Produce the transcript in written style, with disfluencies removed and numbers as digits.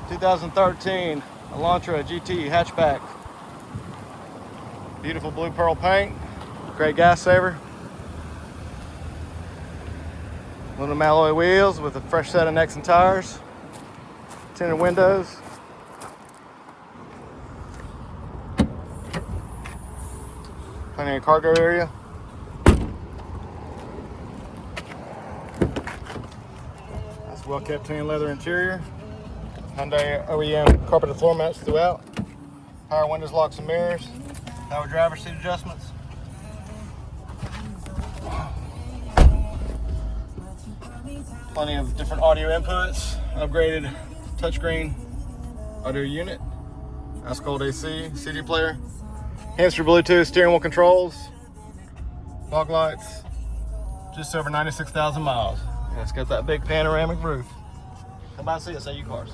...2013 Elantra GT hatchback. Beautiful blue pearl paint. Great gas saver. Aluminum alloy wheels with a fresh set of necks and tires. Tinted windows. Plenty of cargo area. That's well kept tan leather interior. Hyundai OEM carpeted floor mats throughout. Power windows, locks and mirrors. Power driver seat adjustments. Plenty of different audio inputs. Upgraded touchscreen audio unit. Ice cold AC, CD player. Hands-free Bluetooth, steering wheel controls. Fog lights. Just over 96,000 miles. And it's got that big panoramic roof. Come by and see us at U-Cars.